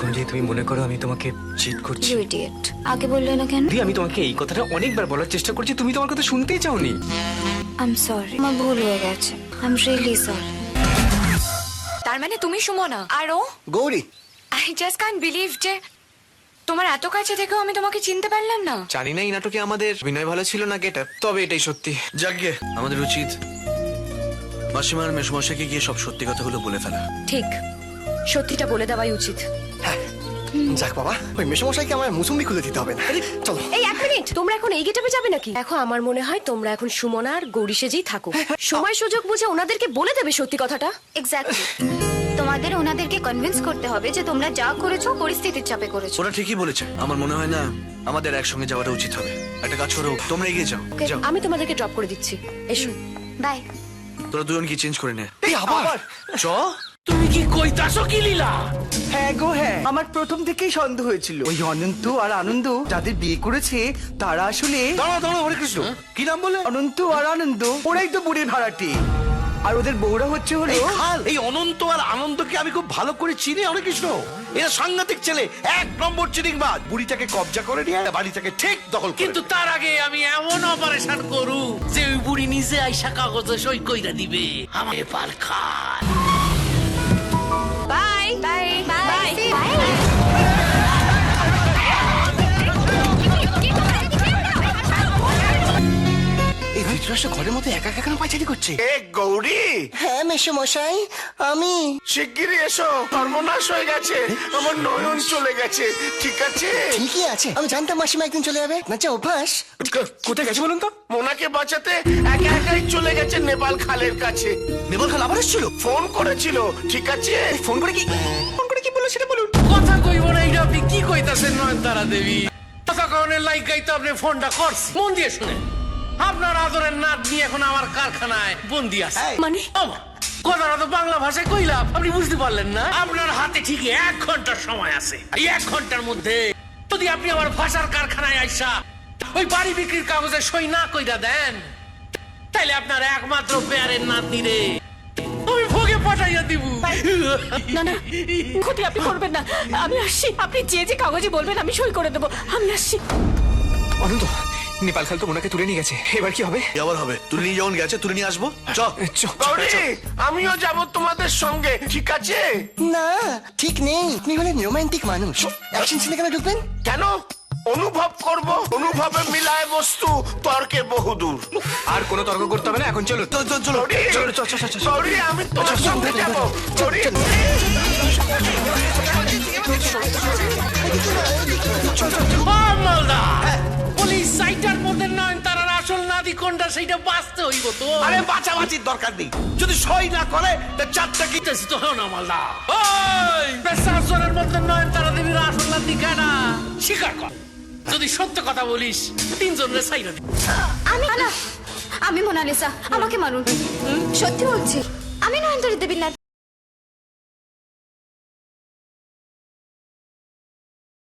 এখন যদি তুমি মনে করো আমি তোমাকে চিট করছি, ইউ ইডিয়েট। আগে বললে না কেন? দি আমি তোমাকে এই কথাটা অনেকবার বলার চেষ্টা করছি, তুমি তোমার কথা শুনতেই চাওনি। আই এম সরি, আমার ভুল হয়ে গেছে। I am really sorry. তার মানে তুমি সুমনা আর ও Gauri. I just can't believe যে তোমার এত কাছে থেকেও আমি তোমাকে চিনতে পারলাম না। জানি না এই নাটকে আমাদের অভিনয় ভালো ছিল না গেটআপ, তবে এটাই সত্যি। যাকগে, আমাদের উচিত মাসিমার মেসমশাইকে গিয়ে সব সত্যি কথাগুলো বলে ফেলা। ঠিক, সত্যিটা বলে দেওয়াই উচিত। যাক বাবা, ওই মেসমশাইকে আমার মুসুম্বি খুলে দিতে হবে না। চলো। এই এক মিনিট, তোমরা এখন এই গেটআপে যাবে নাকি? দেখো, আমার মনে হয় তোমরা এখন সুমনা আর গৌরী সেজেই থাকো। সময় সুযোগ বুঝে ওনাদেরকে বলে দেবে সত্যি কথাটা। এক্স্যাক্টলি। তোমাদের ওনাদেরকে কনভিন্স করতে হবে যে তোমরা যা করেছো পরিস্থিতির চাপে করেছো। ওরা ঠিকই বলেছে, আমার মনে হয় না আমাদের একসঙ্গে যাওয়াটা উচিত হবে। একটা কাজ করো, তোমরা এগিয়ে যাও। যাও, আমি তোমাদেরকে ড্রপ করে দিচ্ছি। এসো। বাই। তোরা দুজন কি চেঞ্জ করে নে। এই আবার চ। তুমি কি কইতাছো কি লীলা? হ্যাঁ গো হ্যাঁ, আমার প্রথম থেকেই সন্দেহ হয়েছিল ওই অনন্ত আর আনন্দ যাদের বিয়ে করেছে তারা আসলে দাঁড়া দাঁড়া, হরে কৃষ্ণ, কি নাম বলে? অনন্ত আর আনন্দ, ওরাই তো বুড়ির ভাড়াটি। আর ওদের বউরা হচ্ছে হলো এই অনন্ত আর আনন্দকে আমি খুব ভালো করে চিনি অনেক কৃষ্ণ। এরা সাংঘাতিক ছেলে, এক নম্বর চিটিংবাজ। বুড়িটাকে কবজা করে নিয়ে বাড়িটাকে ঠিক দখল করে। কিন্তু তার আগে আমি এমন অপারেশন করু যে ওই বুড়ি নিজে আইসা কাগজে সই কইরা দিবে আমার পাল খান। Bye bye bye. এই ধৃতরাষ্ট্র ঘরের মধ্যে একা একা কেন পায়চারি করছে? এ গৌরী, হ্যাঁ মেসমশাই, আমি শিগগিরই এসো, সর্বনাশ হয়ে গেছে, আমার নয়ন চলে গেছে। ঠিক আছে? ঠিকই আছে, আমি জানতাম মাসিমা একদিন চলে যাবে। না অভ্যাস। কোথায় গেছে বলুন তো? মোনাকে বাঁচাতে একা একাই চলে গেছে নেপাল খালের কাছে। নেপাল খাল আবার এসেছিল? ফোন করেছিল। ঠিক আছে? ফোন করে কি বললো সেটা বলুন। কথা কইব না, এইটা আপনি কি কইতাছেন নয়নতারা দেবী? কথা কনের লাইগাই তো আপনি ফোনটা করছি। মন দিয়ে শুনে, আপনার আদরের নাত নিয়ে এখন আমার কারখানায় বন্দি আছে। মানে? ওমা, কথাটা তো বাংলা ভাষায় কইলাম, আপনি বুঝতে পারলেন না? আপনার হাতে ঠিকই 1 ঘন্টার সময় আছে। এই 1 ঘন্টার মধ্যে যদি আপনি আমার ভাষার কারখানায় আইসা ওই বাড়ি বিক্রির কাগজে সই না কইরা দেন, তাইলে আপনার একমাত্র পেয়ারের নাতি রে আমি ভোগে পাঠাইয়া দিব। না না, ক্ষতি আপনি করবেন না। আমি আসছি, আপনি যে কাগজে বলবেন আমি সই করে দেবো। আমি আসছি। অনন্ত, নেপাল খাল তো ওনাকে তুলে নিয়ে গেছে, এবার কি হবে? কি আবার হবে? তুলে নিয়ে যখন গেছে তুলে নিয়ে আসবো। চ। গৌরী, আমিও যাব তোমাদের সঙ্গে। ঠিক আছে? না ঠিক নেই, আপনি হলেন রোমান্টিক মানুষ, অ্যাকশন সিনে কেন ঢুকবেন? কেন? অনুভব করব, অনুভবে মিলায় বস্তু, তর্কে বহুদূর। আর কোনো তর্ক করতে হবে না, এখন চলো। চলো গৌরী, চলো, চল, চল, চল, চল। গৌরী, আমি তোমার সঙ্গে যাব। গৌরী, মালদা পুলিশ সাইটার মধ্যে নয়নতারার আসল নাদি কোনটা সেইটা বাঁচতে হইব তো। আরে বাঁচাবাচির দরকার নেই, যদি সই না করে তা চারটা কি কিতেছি তো না মালদা। ওই পেশাজনের মধ্যে নয়নতারা দেবীর আসল নাদি কেনা স্বীকার কর। যদি সত্য কথা বলিস 3 জনের সাইরা দিবি। আমি মোনালিসা, আমাকে মারুন। সত্যি বলছি, আমি নয়নতারা দেবীর নাতি।